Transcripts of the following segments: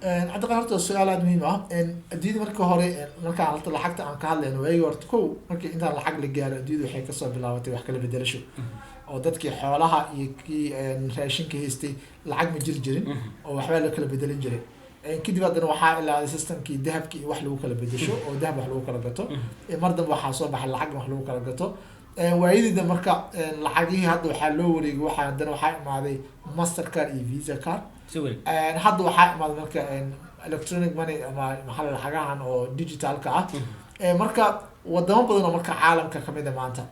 عندك هرت السؤال مهمة أديد مركو هوري مركا على طول حقت عن كهلا إنه أي ورد كو مركا إنت على حق الجار أديد وحكي قصة بلاوتي وحكي له بدرشوا أو دتك حوالها يكي راشين كهستي العقم جرجرين أو حوالي كله بدل جري كده بعدين وحاء إلى السيستم كي ذهب كي وحلو كله بدشوا أو ذهب وحلو كله قطو مرضى وحاسوا بحال العقم وحلو كله قطو وعيد ده مركا العقيه هذا وحلو وريج وحا عندنا وحاء مع ذي ماستر كار إي فيزا كار سوي هذا وحاء مع مركا electronic money ama maxaa la xagahan oo digitalka ah marka wadamo badan oo marka caalamka kamid ah maanta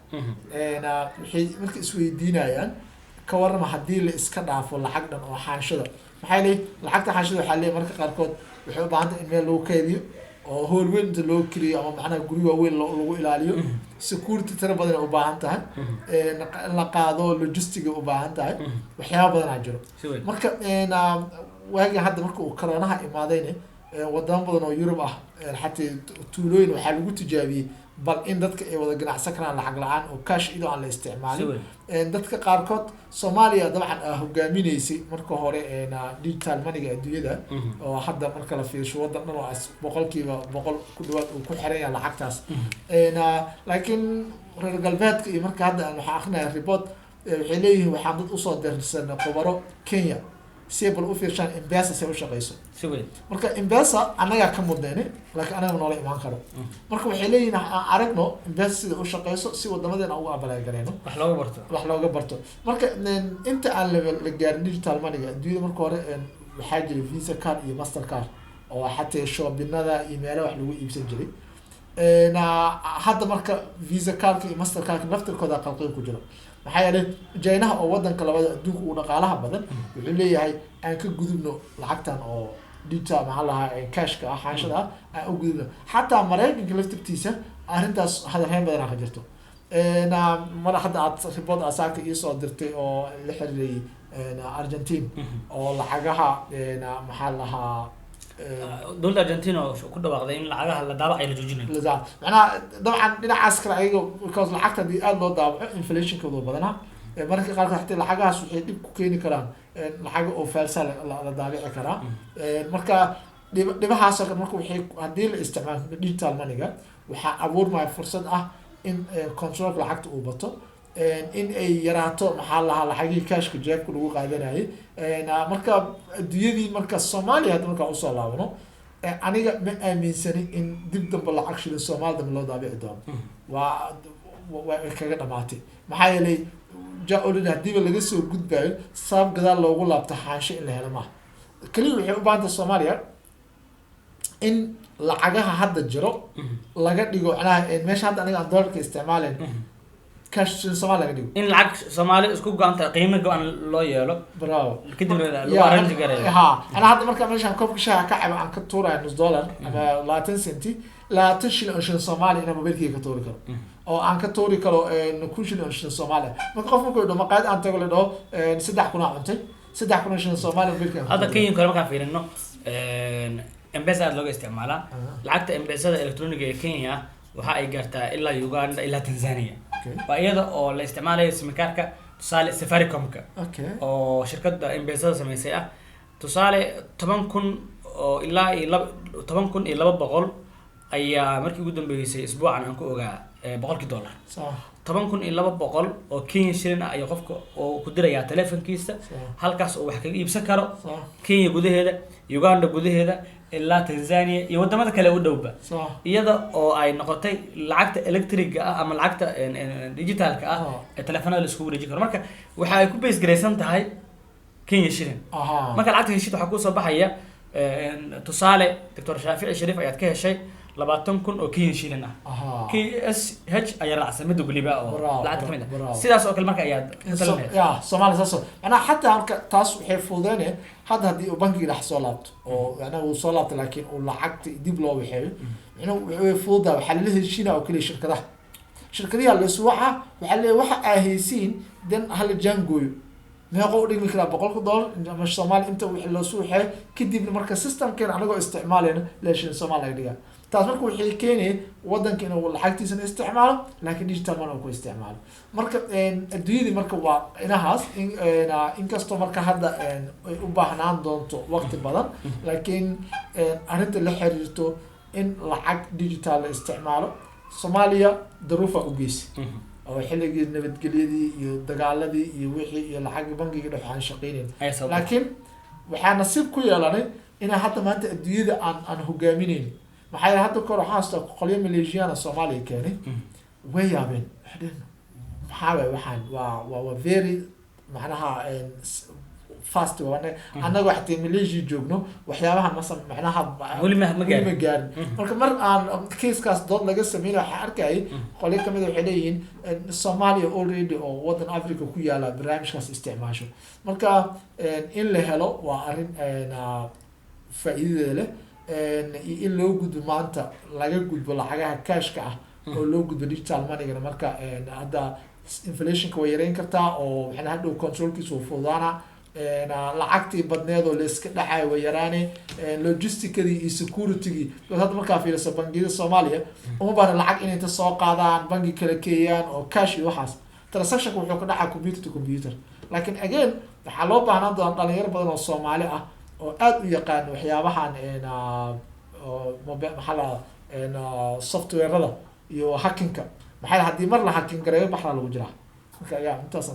waxay marka isweydiinayaan ka warama hadii la iska dhaafo lacag dhan oo xaanshada maxay leeyahay lacagta xaanshada waxa leeyahay marka qaarkood waxay u baahan tahay in meel lagu kaydiyo oo hool weyn inta loo kiriyo ama macnaha guri waaweyn lagu ilaaliyo security tira badan u baahan tahay la qaado logistic u baahan tahay waxyaabo badan aa jiro marka waagi hadda marka uu corona imaadayna wadamo badan oo Europe ah xataa tuulooyin waxa lagu tijaabiyay bal in dadka ay wada ganacsan karaan lacag la'aan oo cash idoo aan la isticmaalin dadka qaarkood Soomaaliya dabcan hogaaminaysay marka hore digital money-ga adduunyada oo hadda marka la fiirsho wadan oo 100% ku dhawaad uu ku xiran yahay lacagtaas laakiin reer galbeedka iyo marka hadda waxa akhrinaa report waxay leeyihiin waxaan dad u soo dirsan khubaro Kenya سيبل أوفيشان إمباسا سوي شقيسو. سوي. مركا إمباسا أنا جا كم مدني لكن أنا من ولا إيمان كرو. مركا وحلينا عرفنا إمباسا سوي شقيسو سوى دمدنا أو قبل جرينا. رحلوا برتو. رحلوا برتو. مركا أنت على الجار ديجيتال ماني دوي مركا حاجة الفيزا كار إي ماستر كار أو حتى شو بيننا إيميل وحلو يبسجلي. هذا مركا فيزا كار إي ماستر كار نفتر كذا قلقين كجرا. maxaa yeelay jaynaha oo wadanka labada adduunka uu dhaqaalaha badan wuxuu leeyahay aan ka gudubno lacagtan oo digital maxaa lahaa cashka ah xaashada aan u gudubno xataa Mareykanka laftirtiisa arrintaas hadalhayn badan ka jirto mar hadda aad report asaaka ii soo dirtay oo la xiriiray Argentina oo lacagaha maxaa lahaa دولة أرجنتينا وكل واحد إن العجلة اللي دابع إلى جوجين. لذا أنا طبعا عسكر أيجو because العقد دي قال له دابع inflation كذا بدنا مركز قال حتى الحاجة سوحي دي كوكيني كلام الحاجة أو فلسة لدابع كلام مركز دي بحاسة مركز وحي هدي الاستعمال digital money جا وحأبور مع فرصة إن control العقد أو بطل in ay yaraato maxaa la xaqii cash ku jeebku lagu qaadanayay marka diyadii marka Soomaaliya hadda marka u soo laabano aniga ma aaminsani in dib dambe lacag shilin Soomaalida loo daabici doono waa kaga dhamaatay maxaa yeelay jaa-olina hadii laga soo gudbayo sabab gadaal loogu laabto xaansho in la helo ma kaliya waxay u baahan tahay Soomaaliya in lacagaha hadda jiro laga dhigo meesha hadda aniga aan dollarka isticmaaleen كاش Soomaaliya laga dhigo in lacag Soomaaliya isku go'anta qiimo go'an loo yeelo bravo kadib loo arrange gareeyo ana hadda marka meeshan koobka shaaha ka cabo aan ka tuurayo $1 ama 20 senti 20 shilin Soomaaliya inaan mobilkayga ka tuuri karo oo aan ka tuuri karo 2 shilin Soomaaliya marka qofku ku dhaw maqaad aan tago la dhaw 3 kun cuntay 3 kun shilin Soomaaliya mobilkayga hada Kenya kale markaan fiirino M-Pesa looga isticmaalaa lacagta M-Pesa electronic ee Kenya waxa ay gaartaa ilaa Uganda ilaa Tanzania وأيضا أو الاستعمال يسمكارك تصالح سفاريكومك أو شركة إمبيزا سميسية تصالح طبعا كن إلا بقول أي مركي قدام بيسي أسبوع عن أنكو $100 صح طبعا كن إلا بقول أو كين شرين أي قفك أو كدرة يا تلفون كيسة هالكاس أو حكي يبسكره كين يقوله هذا يوغندا يقوله هذا إلا تنزانيا يود ما ذكر له دوبة يدا أو أي نقطة لعقت إلكتريك أما لعقت ديجيتال التلفون الأسبوع يجيك مركا وحيكون بيس جريسان تهاي كين يشيلين مركا لعقت هالشيء تحكوا صباحية تصالح دكتور شافعي شريف أيات كه شيء لبعضهم كن أو كين يشيلنا كي اس هج أي رأس مدو قلبي بقى لعقت كمينة سيداس أكل مركا أياد يا سومالي ساسو أنا حتى مركا تاس حيفوضاني هذا هدي بنكي راح صلابت أو أنا وصلابت لكن ولعقت دي بلو بحيل إنه فوضى وحلله الشينا أو كل شركة دي على الأسبوع وحلله واحد أهيسين دن هالجانجوي meeqo u dhigmi karaa $100 ama Soomaali inta wixii loo suuxay kadib marka systemkeena anagoo isticmaalayna leeshin Soomaali laga dhigaa taas marka waxay keenay wadanka inuu lacagtiisana isticmaalo laakiin digital money uu ku isticmaalo marka adduunyada marka waa inahaas inkastoo marka hadda ay u baahnaan doonto waqti badan laakiin arrinta la xiriirto in lacag digital la isticmaalo Soomaaliya daruufa u geysay oo xilligii nabadgelyadii iyo dagaaladii iyo wixii iyo lacag bangiga dhex aan shaqeynin laakiin waxaa nasiib ku yeelanay in hadda maanta adduunyada aan hogaaminayn maxay hadda kor xaasta qolyo Malaysian Soomaaliya keenay way yaabeen maxaa waxaan waa very macnaha fast anaga waxtay Malaysia joogno waxyaabaha macnaha wali ma gaarin marka mar aan case-kaas dood laga sameeyay waxa arkay qolyo kamid waxay leeyihiin Soomaaliya already oo wadan Africa ku yaala barnaamijkaas isticmaasho marka in la helo waa arrin faa'iido leh in loo gudbo maanta laga gudbo lacagaha cashka ah oo loo gudbo digital money-ga marka hadda inflation-ka way yareyn kartaa oo waxna hadhow control-kiisu uu fududaana lacagtii badneed oo la iska dhacay way yaraanay logistically iyo security-gii hadda markaa fiiriso bangiyada Soomaaliya uma baahna lacag inay inta soo qaadaan bangi kala keeyaan oo cash iyo waxaas transaction wuxuu ka dhacaa computer to computer laakiin again waxaa loo baahnaan doonaa dhalinyaro badan oo Soomaali ah oo aad u yaqaan waxyaabahan software-rada iyo hacking-ka maxay hadii mar la hacking gareeyo baxra lagu jiraa marka ayaa intaas